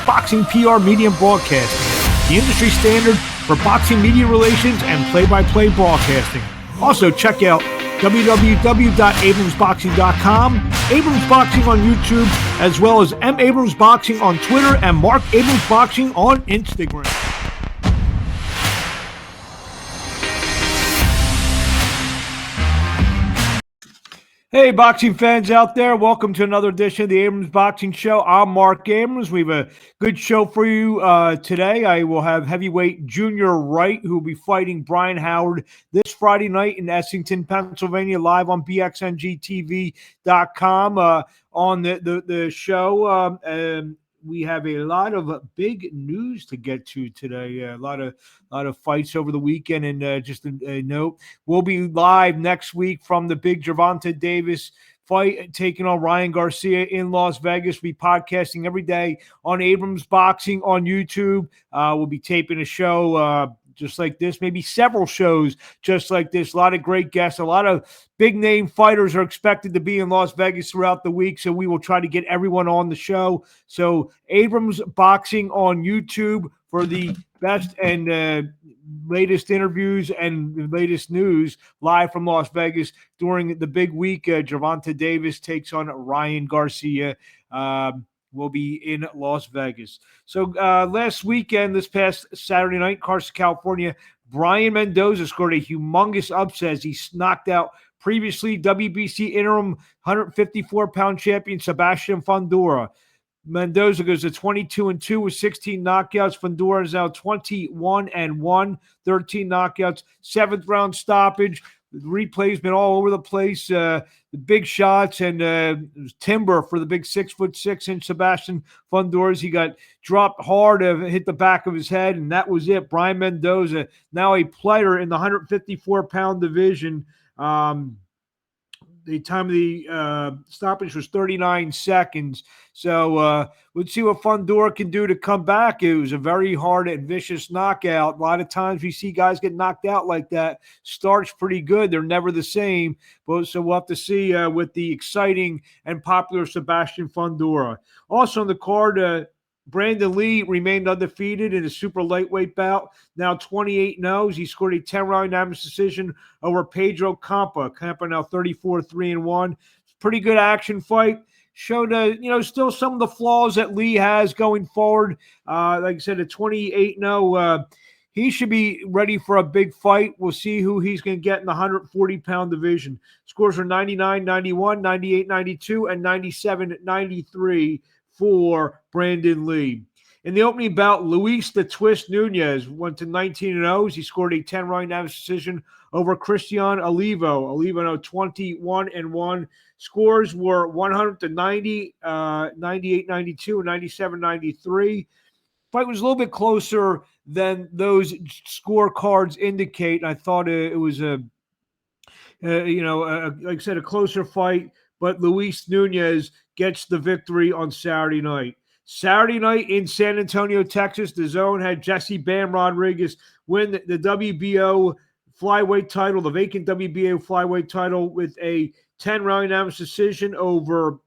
Boxing PR Media and Broadcasting, the industry standard for boxing media relations and play-by-play broadcasting. Also, check out www.abramsboxing.com, Abrams Boxing on YouTube, as well as M. Abrams Boxing on Twitter and Marc Abrams Boxing on Instagram. Hey, boxing fans out there. Welcome to another edition of the Abrams Boxing Show. I'm Marc Abrams. We have a good show for you today. I will have heavyweight Junior Wright, who will be fighting Brian Howard this Friday night in Essington, Pennsylvania, live on bxngtv.com on the show. We have a lot of big news to get to today. A lot of fights over the weekend. And just a note, we'll be live next week from the big Gervonta Davis fight, taking on Ryan Garcia in Las Vegas. We'll be podcasting every day on Abrams Boxing on YouTube. We'll be taping a show just like this, maybe several shows just like this. A lot of great guests, a lot of big-name fighters are expected to be in Las Vegas throughout the week, so we will try to get everyone on the show. So Abrams Boxing on YouTube for the best and latest interviews and the latest news live from Las Vegas during the big week. Gervonta Davis takes on Ryan Garcia. Will be in Las Vegas. So last weekend, this past Saturday night, Carson, California, Brian Mendoza scored a humongous upset as he knocked out previously WBC interim 154-pound champion Sebastian Fundora. Mendoza goes to 22-2 with 16 knockouts. Fundora is now 21-1, 13 knockouts, 7th round stoppage. The replay's been all over the place. The big shots and timber for the big 6'6" Sebastian Fundora. He got dropped hard, hit the back of his head, and that was it. Brian Mendoza, now a player in the 154-pound division. The time of the stoppage was 39 seconds. So let's see what Fundora can do to come back. It was a very hard and vicious knockout. A lot of times we see guys get knocked out like that. Starts pretty good. They're never the same. So we'll have to see with the exciting and popular Sebastian Fundora. Also on the card, Brandon Lee remained undefeated in a super lightweight bout, now 28-0. He scored a 10-round unanimous decision over Pedro Campa. Campa now 34-3-1. Pretty good action fight. Showed, still some of the flaws that Lee has going forward. Like I said, at 28-0, he should be ready for a big fight. We'll see who he's going to get in the 140-pound division. Scores are 99-91, 98-92, and 97-93. For Brandon Lee. In the opening bout, Luis the Twist Nunez went to 19-0. He scored a 10-round unanimous decision over Christian Olivo. Olivo now 21-1. Scores were 100-90, 98-92, and 97-93. Fight was a little bit closer than those scorecards indicate. I thought it was like I said, a closer fight. But Luis Nunez gets the victory on Saturday night. Saturday night in San Antonio, Texas, the Zone had Jesse Bam Rodriguez win the WBO flyweight title, the vacant WBO flyweight title, with a 10-round unanimous decision over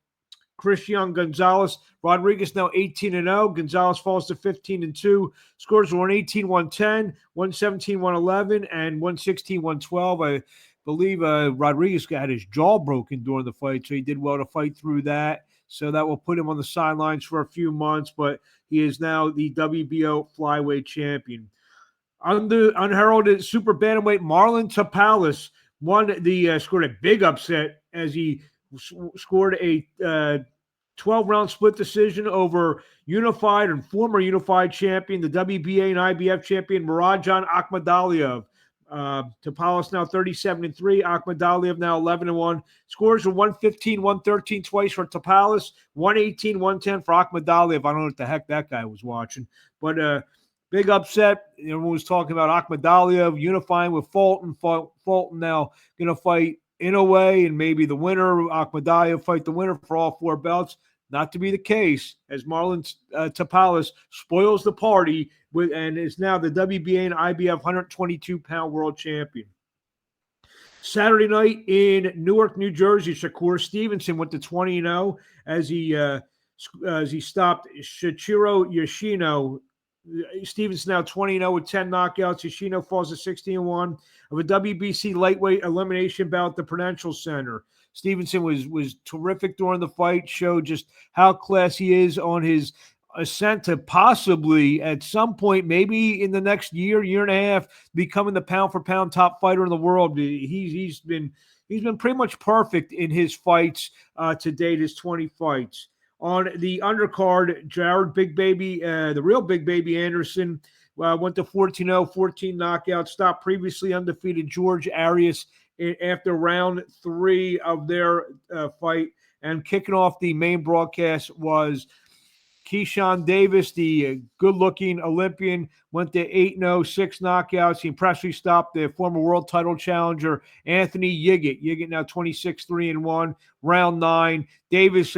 Christian Gonzalez. Rodriguez now 18-0. Gonzalez falls to 15-2. Scores were 118-110, 117-111, and 116-112. I believe Rodriguez got his jaw broken during the fight, so he did well to fight through that. So that will put him on the sidelines for a few months, but he is now the WBO flyweight champion. Unheralded super bantamweight Marlon Tapales scored a big upset as he scored a 12-round split decision over unified and former unified champion, the WBA and IBF champion Murajan Akhmadaliev. Tapales now 37-3. Akhmadaliev now 11-1. Scores are 115-113 twice for Tapales, 118-110 for Akhmadaliev. I don't know what the heck that guy was watching, but big upset. Everyone was talking about Akhmadaliev unifying with Fulton. Fulton now going to fight Inoue, and maybe the winner, Akhmadaliev, fight the winner for all 4 belts. Not to be the case, as Marlon Tapales spoils the party and is now the WBA and IBF 122-pound world champion. Saturday night in Newark, New Jersey, Shakur Stevenson went to 20-0 as he as he stopped Shichiro Yoshino. Stevenson now 20-0 with 10 knockouts. Yoshino falls to 16-1 of a WBC lightweight elimination bout at the Prudential Center. Stevenson was terrific during the fight, showed just how classy he is on his ascent to possibly at some point, maybe in the next year and a half, becoming the pound-for-pound top fighter in the world. He's been pretty much perfect in his fights to date, his 20 fights. On the undercard, Jared Big Baby, the real Big Baby Anderson, went to 14-0, 14 knockouts, stopped previously undefeated George Arias after round 3 of their fight. And kicking off the main broadcast was Keyshawn Davis, the good-looking Olympian, went to 8-0, 6 knockouts. He impressively stopped the former world title challenger Anthony Yiggett. Yiggett now 26-3-1, round 9. Davis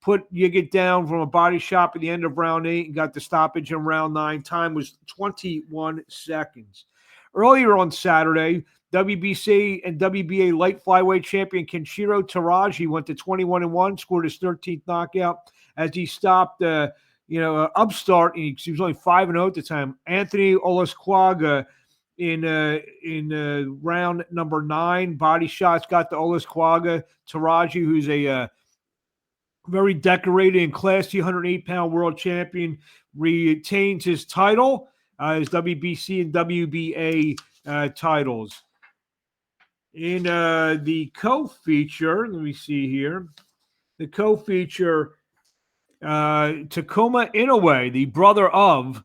put Yiggett down from a body shot at the end of round 8 and got the stoppage in round 9. Time was 21 seconds. Earlier on Saturday, WBC and WBA light flyweight champion Kenshiro Taraji went to 21-1, scored his 13th knockout as he stopped, upstart. He was only 5-0 at the time. Anthony Olasquaga in round number 9. Body shots got to Olasquaga. Taraji, who's a very decorated and classy 108-pound world champion, retains his title, his WBC and WBA titles. In the co-feature, let me see here. The co-feature, Takuma Inoue, the brother of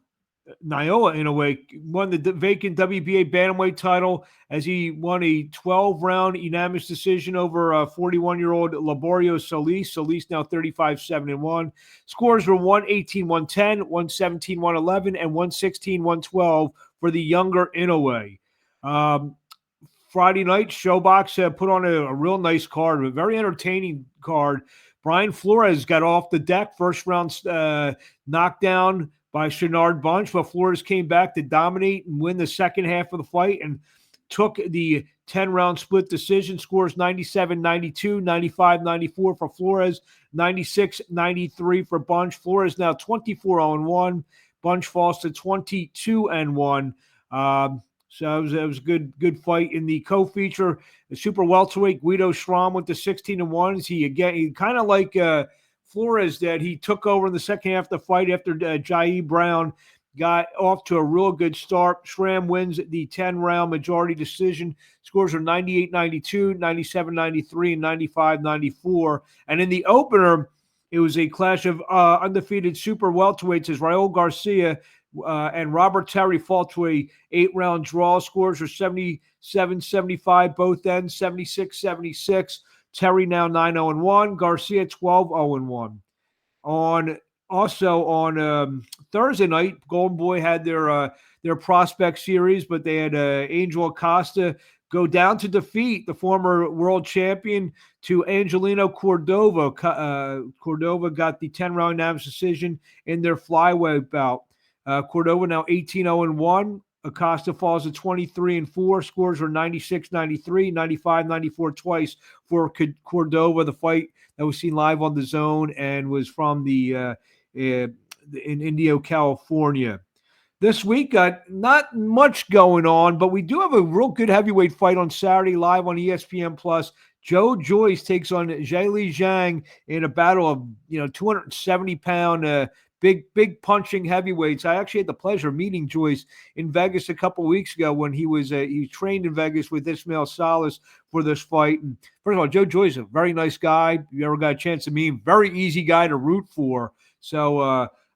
Naoya Inoue, won the vacant WBA bantamweight title as he won a 12-round unanimous decision over 41-year-old Laborio Solis. Solis now 35-7-1. Scores were 118-110, 117-111, and 116-112 for the younger Inoue. Friday night, Showbox put on a real nice card, a very entertaining card. Brian Flores got off the deck, first round knockdown by Shenard Bunch, but Flores came back to dominate and win the second half of the fight and took the 10-round split decision. Scores 97-92, 95-94 for Flores, 96-93 for Bunch. Flores now 24-1. Bunch falls to 22-1. So it was a good fight. In the co-feature, the super welterweight Guido Schramm went to 16-1. He kind of like Flores that he took over in the second half of the fight after Jair Brown got off to a real good start. Schramm wins the 10-round majority decision. Scores are 98-92, 97-93, and 95-94. And in the opener, it was a clash of undefeated super welterweights as Raul Garcia and Robert Terry fall to a 8-round draw. Scores are 77-75, both ends, 76-76. Terry now 9-0-1. Garcia 12-0-1. On Thursday night, Golden Boy had their prospect series, but they had Angel Acosta go down to defeat the former world champion to Angelino Cordova. Cordova got the 10-round unanimous decision in their flyweight bout. Cordova now 18-0-1. Acosta falls to 23-4. Scores were 96-93, 95-94 twice for Cordova. The fight that was seen live on the Zone and was from in Indio, California. This week, not much going on, but we do have a real good heavyweight fight on Saturday live on ESPN+. Joe Joyce takes on Zhilei Zhang in a battle of 270-pound big punching heavyweights. I actually had the pleasure of meeting Joyce in Vegas a couple of weeks ago when he trained in Vegas with Ismail Salas for this fight. And first of all, Joe Joyce is a very nice guy. If you ever got a chance to meet him, very easy guy to root for. So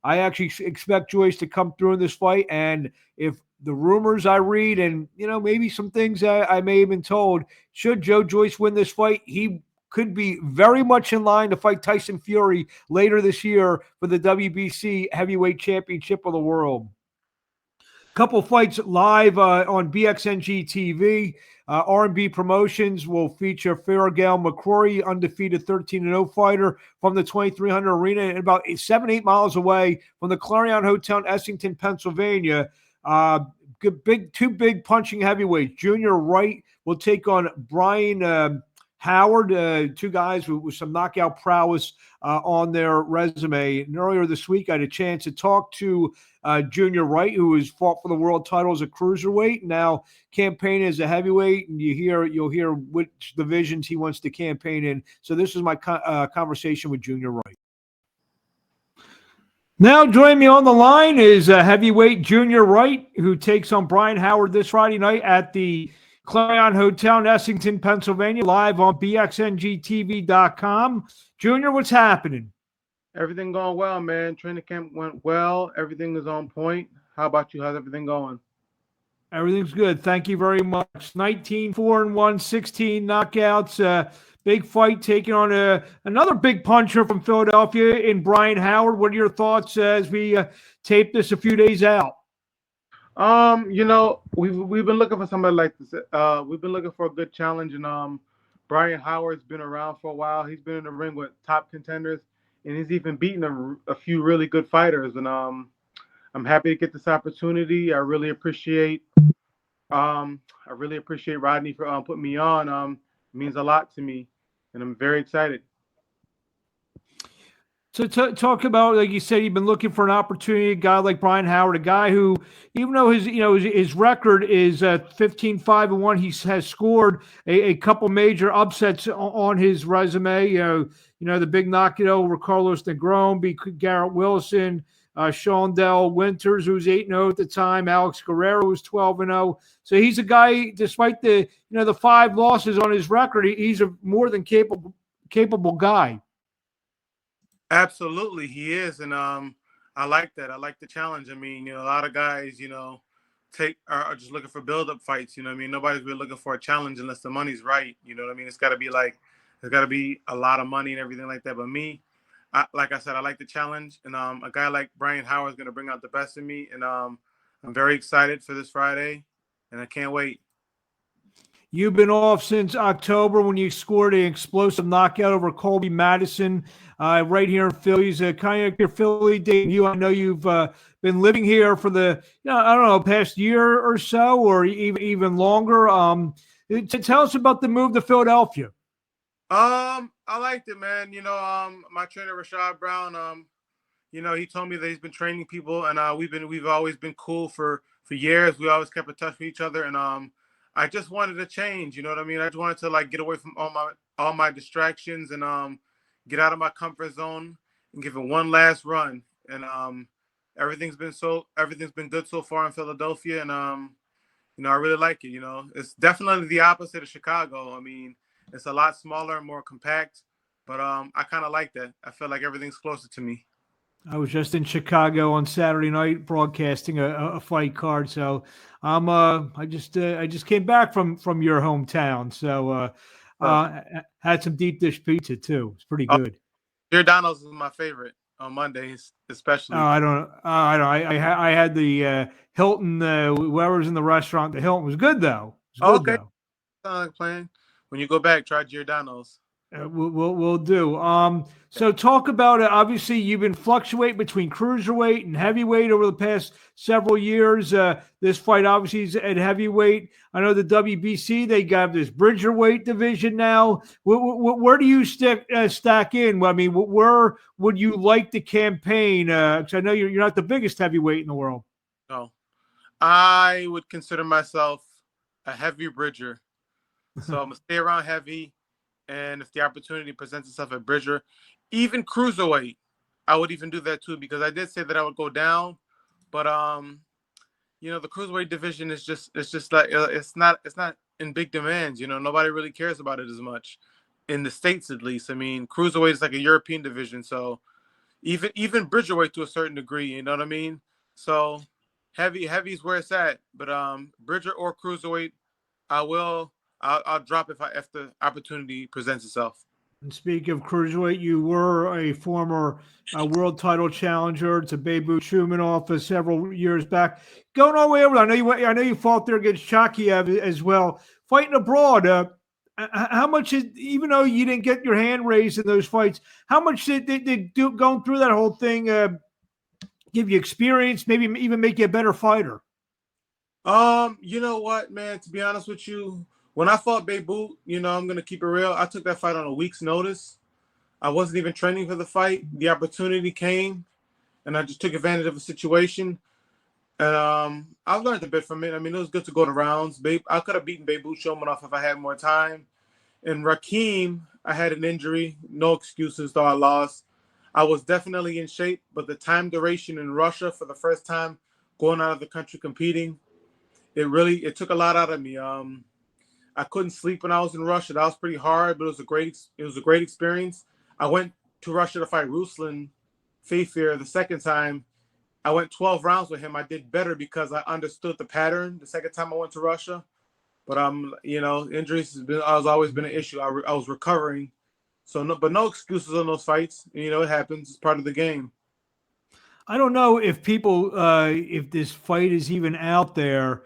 I actually expect Joyce to come through in this fight. And if the rumors I read and, maybe some things I may have been told, should Joe Joyce win this fight, he could be very much in line to fight Tyson Fury later this year for the WBC Heavyweight Championship of the World. Couple fights live on BXNG TV. R&B Promotions will feature Farragale McCrory, undefeated 13-0 fighter from the 2300 Arena, and about 7-8 miles away from the Clarion Hotel in Essington, Pennsylvania. Two big punching heavyweights. Junior Wright will take on Brian Howard, two guys with some knockout prowess on their resume. And earlier this week, I had a chance to talk to Junior Wright, who has fought for the world title as a cruiserweight, now campaigning as a heavyweight. And you'll hear which divisions he wants to campaign in. So this is my conversation with Junior Wright. Now joining me on the line is heavyweight Junior Wright, who takes on Brian Howard this Friday night at the Clarion Hotel in Essington, Pennsylvania, live on bxngtv.com. Junior, what's happening? Everything going well, man. Training camp went well. Everything is on point. How about you? How's everything going? Everything's good. Thank you very much. 19-4-1, 16 knockouts. Big fight taking on another big puncher from Philadelphia in Brian Howard. What are your thoughts as we tape this a few days out? We've been looking for somebody like this. We've been looking for a good challenge, and Brian Howard's been around for a while. He's been in the ring with top contenders, and he's even beaten a few really good fighters. And I'm happy to get this opportunity. I really appreciate Rodney for putting me on. It means a lot to me, and I'm very excited. So talk about, like you said, you've been looking for an opportunity, a guy like Brian Howard, a guy who, even though his record is 15-5-1, he has scored a couple major upsets on his resume. The big knockout over Carlos Negron, beat Garrett Wilson, Shondell Winters, who was 8-0 at the time, Alex Guerrero was 12-0. So he's a guy, despite the 5 losses on his record, he's a more than capable guy. Absolutely, he is, and I like that. I like the challenge. I mean, a lot of guys, are just looking for build-up fights. Nobody's really looking for a challenge unless the money's right. You know what I mean? It's got to be a lot of money and everything like that. But me, like I said, I like the challenge, and a guy like Brian Howard is going to bring out the best in me, and I'm very excited for this Friday, and I can't wait. You've been off since October when you scored an explosive knockout over Colby Madison right here in Philly. He's kind of your Philly debut. I know you've been living here for the, past year or so, or even longer. Tell us about the move to Philadelphia. I liked it, man. My trainer Rashad Brown, he told me that he's been training people, and we've always been cool for years. We always kept in touch with each other, and I just wanted to change, you know what I mean? I just wanted to get away from all my distractions and get out of my comfort zone and give it one last run. And everything's been good so far in Philadelphia, and I really like it. It's definitely the opposite of Chicago. I mean, it's a lot smaller and more compact, but I kind of like that. I feel like everything's closer to me. I was just in Chicago on Saturday night broadcasting a fight card, so I just came back from your hometown, so had some deep dish pizza too. It's pretty good. Giordano's is my favorite on Mondays, especially. I had the Hilton. Whoever's in the restaurant, the Hilton was good though. It was good, okay. Sounds like playing. When you go back, try Giordano's. We'll do. So talk about it. Obviously, you've been fluctuating between cruiserweight and heavyweight over the past several years. This fight obviously is at heavyweight. I know the WBC, they got this Bridgerweight division now. Where do you stack in? I mean, where would you like to campaign? Because I know you're not the biggest heavyweight in the world. No, I would consider myself a heavy bridger. So I'm gonna stay around heavy. And if the opportunity presents itself at Bridger, even cruiserweight, I would even do that too, because I did say that I would go down, but the cruiserweight division is just like it's not in big demands. Nobody really cares about it as much in the States, at least. I mean, cruiserweight is like a European division, so even Bridgerweight to a certain degree, you know what I mean? So heavy is where it's at, but Bridger or cruiserweight, I'll drop if the opportunity presents itself. And speak of cruiserweight, you were a former world title challenger to Beibut Shumenov several years back. Going all the way over, I know you fought there against Chakiev as well. Fighting abroad, how much even though you didn't get your hand raised in those fights, how much did going through that whole thing give you experience? Maybe even make you a better fighter. You know what, man? To be honest with you, when I fought Beirut, I'm gonna keep it real. I took that fight on a week's notice. I wasn't even training for the fight. The opportunity came, and I just took advantage of the situation. And I learned a bit from it. I mean, it was good to go to rounds. I could have beaten Beirut Shomanov if I had more time. And Rakim, I had an injury. No excuses, though I lost. I was definitely in shape, but the time duration in Russia for the first time going out of the country competing, it took a lot out of me. I couldn't sleep when I was in Russia. That was pretty hard, but it was a great experience. I went to Russia to fight Ruslan Fafir the second time. I went 12 rounds with him. I did better because I understood the pattern the second time I went to Russia. But injuries has always been an issue. I was recovering, so no excuses on those fights. It happens. It's part of the game. I don't know if people, if this fight is even out there,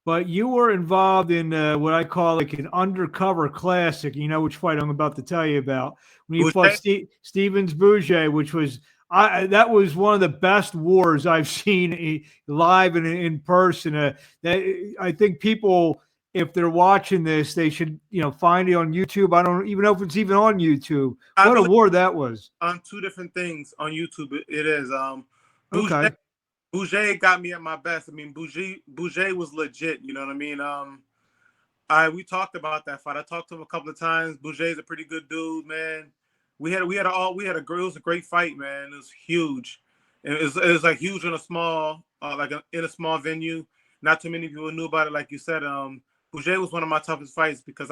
but you were involved in what I call like an undercover classic. You know which fight I'm about to tell you about when you fought Stevens Bouger, which was that was one of the best wars I've seen live and in person. That I think people, if they're watching this, they should find it on YouTube. I don't even know if it's even on YouTube. What a war that was! On two different things on YouTube, it is. Okay. Bouger got me at my best. I mean, Bouger was legit. You know what I mean? We talked about that fight. I talked to him a couple of times. Bouger's a pretty good dude, man. It was a great fight, man. It was huge. And it was like huge in a small, in a small venue. Not too many people knew about it. Like you said, Bouger was one of my toughest fights because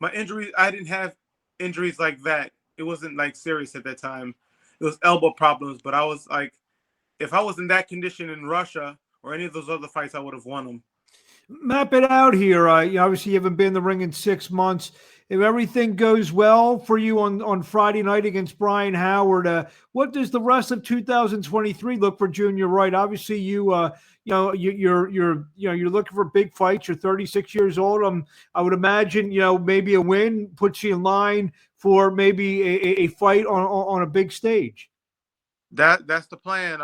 my injuries. I didn't have injuries like that. It wasn't like serious at that time. It was elbow problems, but I was like, if I was in that condition in Russia or any of those other fights, I would have won them. Map it out here. Obviously, you haven't been in the ring in 6 months. If everything goes well for you on Friday night against Brian Howard, what does the rest of 2023 look for Junior Wright? Obviously, you're looking for big fights. You're 36 years old. I would imagine maybe a win puts you in line for maybe a fight on a big stage. That's the plan.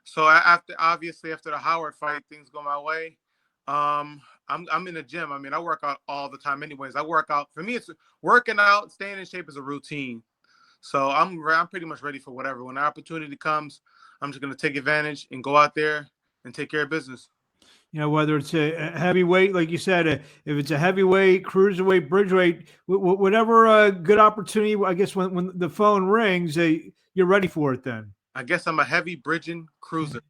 So after the Howard fight, things go my way. I'm in the gym. I mean, I work out all the time anyways. I work out. For me, it's working out, staying in shape is a routine. So I'm pretty much ready for whatever. When the opportunity comes, I'm just going to take advantage and go out there and take care of business. Whether it's a heavyweight, like you said, if it's a heavyweight, cruiserweight, bridgeweight, whatever good opportunity, I guess when the phone rings, you're ready for it then. I guess I'm a heavy bridging cruiser.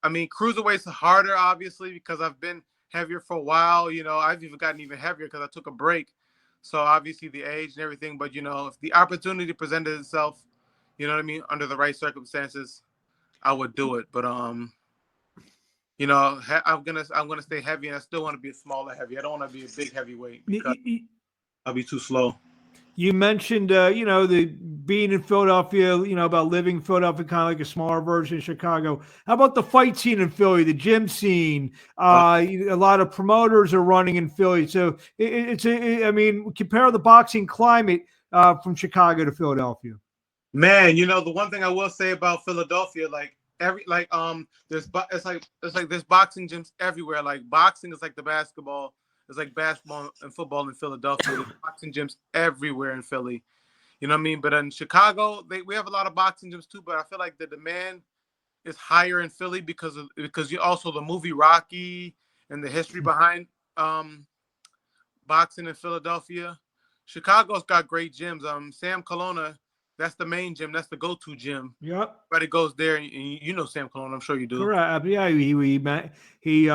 I mean, cruiserweight's harder, obviously, because I've been heavier for a while. I've even gotten even heavier because I took a break. So obviously the age and everything, but if the opportunity presented itself, you know what I mean, under the right circumstances, I would do it. But I'm gonna stay heavy, and I still want to be a smaller heavy. I don't want to be a big heavyweight because I'll be too slow. You mentioned, the being in Philadelphia, about living in Philadelphia, kind of like a smaller version of Chicago. How about the fight scene in Philly, the gym scene? A lot of promoters are running in Philly. So compare the boxing climate from Chicago to Philadelphia. Man, the one thing I will say about Philadelphia, there's boxing gyms everywhere. Like boxing is like the basketball. It's like basketball and football in Philadelphia. There's boxing gyms everywhere in Philly. You know what I mean? But in Chicago, we have a lot of boxing gyms too. But I feel like the demand is higher in Philly because you also the movie Rocky and the history behind boxing in Philadelphia. Chicago's got great gyms. Sam Colonna, that's the main gym. That's the go-to gym. Yep. Everybody goes there, and Sam Colonna. I'm sure you do. Correct. Yeah, he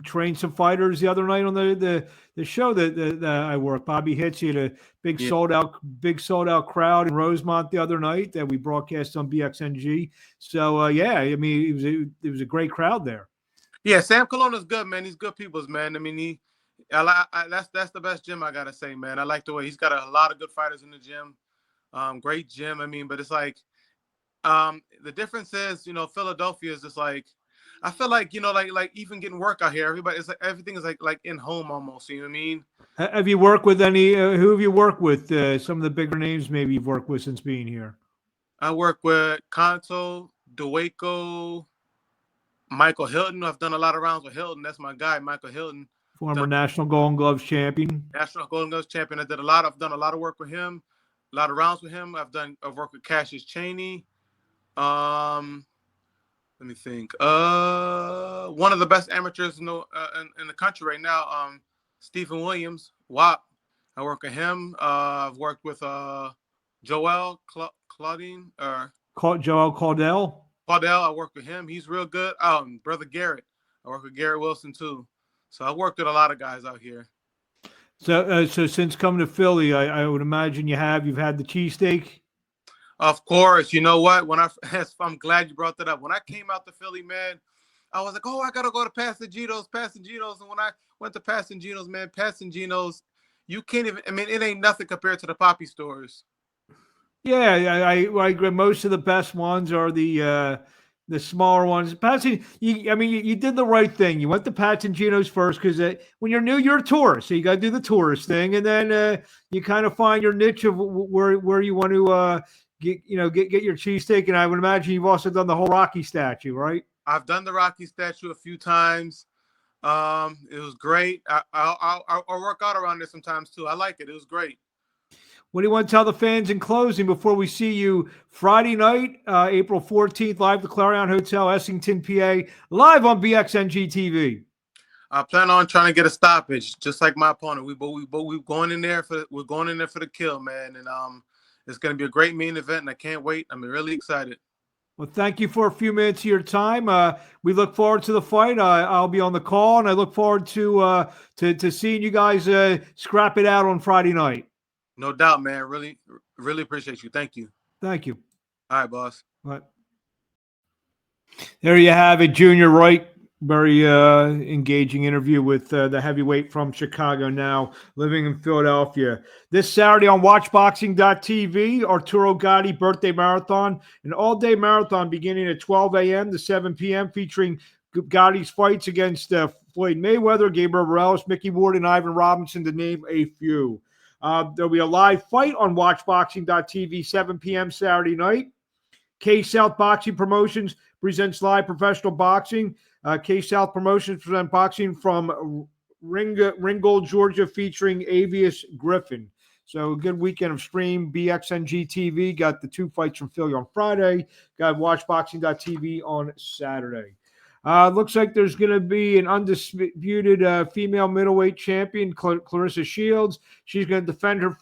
trained some fighters the other night on the show that I work. Bobby Hitz, he had a big sold out crowd in Rosemont the other night that we broadcast on BXNG. So I mean, it was a great crowd there. Yeah, Sam Colonna's good, man. He's good people's, man. I mean, that's the best gym, I gotta say, man. I like the way he's got a lot of good fighters in the gym. Great gym. I mean, but it's like the difference is, Philadelphia is just like, I feel like, like even getting work out here, everything is like in home almost. You know what I mean? Have you worked with any? Who have you worked with? Some of the bigger names maybe you've worked with since being here. I work with Kanto, DeWaco, Michael Hilton. I've done a lot of rounds with Hilton. That's my guy, Michael Hilton. Former National Golden Gloves champion. National Golden Gloves champion. I've done a lot of work with him, a lot of rounds with him. I've worked with Cassius Chaney. Let me think. One of the best amateurs in the country right now, Stephen Williams, WAP. I work with him. I've worked with Joel Claudine Joel Caudell. I work with him. He's real good. Brother Garrett. I work with Garrett Wilson too. So I worked with a lot of guys out here. So since coming to Philly, I would imagine you've had the cheesesteak. Of course. You know what? I'm glad you brought that up. When I came out to Philly, man, I was like, I gotta go to Passagenos. And when I went to Passagenos, man, Passagenos, you can't even. I mean, it ain't nothing compared to the Poppy stores. Yeah, I agree. Most of the best ones are the smaller ones. You did the right thing. You went to Passagenos first because when you're new, you're a tourist, so you got to do the tourist thing, and then you kind of find your niche of where you want to get your cheesesteak. And I would imagine you've also done the whole Rocky statue, right? I've done the Rocky statue a few times. It was great. I'll work out around there sometimes too. I like it. It was great. What do you want to tell the fans in closing before we see you Friday night, April 14th, live at the Clarion Hotel, Essington, PA, live on BXNG TV? I plan on trying to get a stoppage, just like my opponent. We're going in there for the kill, man, and it's going to be a great main event, and I can't wait. I'm really excited. Well, thank you for a few minutes of your time. We look forward to the fight. I'll be on the call, and I look forward to seeing you guys scrap it out on Friday night. No doubt, man. Really, really appreciate you. Thank you. Thank you. All right, boss. All right. There you have it, Junior Wright. Very engaging interview with the heavyweight from Chicago, now living in Philadelphia. This Saturday on WatchBoxing.tv, Arturo Gatti birthday marathon, an all-day marathon beginning at 12 a.m. to 7 p.m. featuring Gotti's fights against Floyd Mayweather, Gabriel Morales, Mickey Ward, and Ivan Robinson, to name a few. There'll be a live fight on WatchBoxing.tv, 7 p.m. Saturday night. K-South Boxing Promotions presents live professional boxing. K-South Promotions present boxing from Ringgold, Georgia, featuring Avius Griffin. So a good weekend of stream. BXNG TV got the 2 fights from Philly on Friday. Got WatchBoxing.tv on Saturday. Looks like there's going to be an undisputed female middleweight champion, Clarissa Shields. She's going to defend her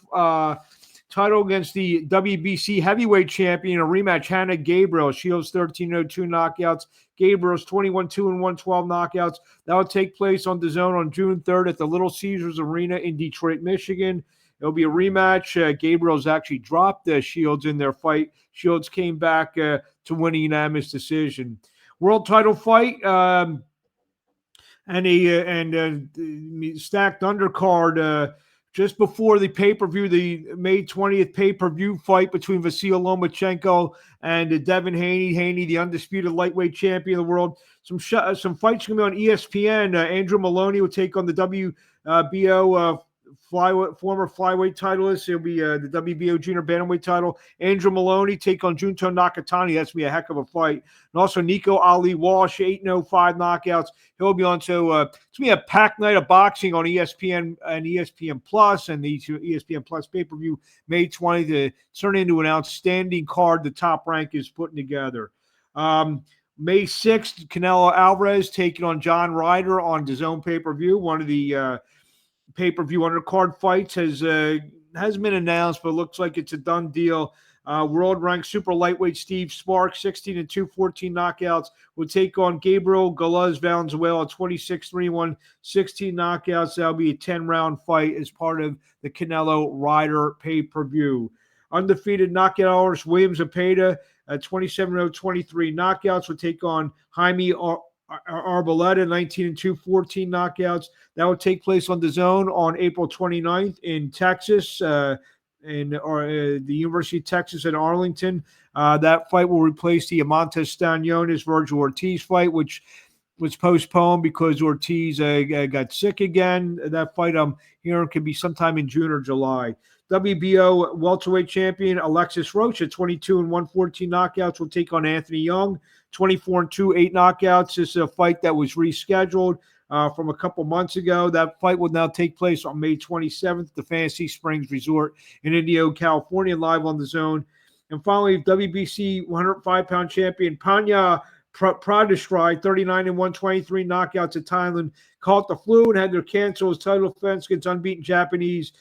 title against the WBC heavyweight champion, a rematch, Hannah Gabriel. Shields 13-2 knockouts. Gabriel's 21-2 and 112 knockouts. That will take place on DAZN on June 3rd at the Little Caesars Arena in Detroit, Michigan. It'll be a rematch. Gabriel's actually dropped Shields in their fight. Shields came back to win a unanimous decision. World title fight and stacked undercard just before the pay-per-view, the May 20th pay-per-view fight between Vasyl Lomachenko and Devin Haney. Haney, the undisputed lightweight champion of the world. Some fights going to be on ESPN. Andrew Maloney will take on the WBO former flyweight titleist. It'll be the WBO junior bantamweight title. Andrew Maloney take on Junto Nakatani. That's going to be a heck of a fight. And also Nico Ali Walsh, 8-5 knockouts. He'll be on. So it's going to be a packed night of boxing on ESPN and ESPN Plus and the ESPN Plus pay-per-view May 20th to turn into an outstanding card the Top Rank is putting together. May 6th, Canelo Alvarez taking on John Ryder on DAZN pay-per-view. One of the pay-per-view undercard fights hasn't been announced, but looks like it's a done deal. World-ranked super lightweight Steve Sparks, 16-2, 14 knockouts, will take on Gabriel Galaz Valenzuela, 26-3-1, 16 knockouts. That'll be a 10-round fight as part of the Canelo Ryder pay-per-view. Undefeated knockout artist William Zepeda, 27-0, 23 knockouts, will take on Jaime Arboleda, 19-2, 14 knockouts. That will take place on DAZN on April 29th in Texas, in the University of Texas at Arlington. That fight will replace the Amantes Stanionis Virgil Ortiz fight, which was postponed because Ortiz got sick again. That fight, I'm hearing, could be sometime in June or July. WBO welterweight champion Alexis Roach at 22-1, 14 knockouts will take on Anthony Young, 24-2, 8 knockouts. This is a fight that was rescheduled. from a couple months ago. That fight will now take place on May 27th at the Fantasy Springs Resort in Indio, California, live on the Zone. And finally, WBC 105-pound champion Panya Pradeshrai, 39-123 knockouts at Thailand, caught the flu and had to cancel his title defense against unbeaten Japanese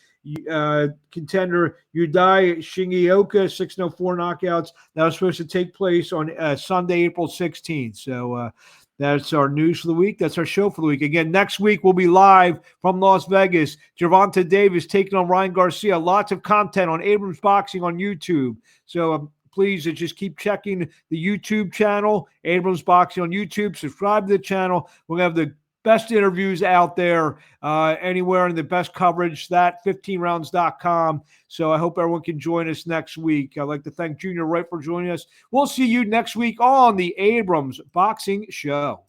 contender Yudai Shingioka, 6-4 knockouts. That was supposed to take place on Sunday, April 16th. So that's our news for the week. That's our show for the week. Again, next week we'll be live from Las Vegas. Gervonta Davis taking on Ryan Garcia. Lots of content on Abrams Boxing on YouTube. So please just keep checking the YouTube channel, Abrams Boxing on YouTube. Subscribe to the channel. We're going to have the best interviews out there anywhere, and the best coverage, that 15rounds.com. So I hope everyone can join us next week. I'd like to thank Junior Wright for joining us. We'll see you next week on the Abrams Boxing Show.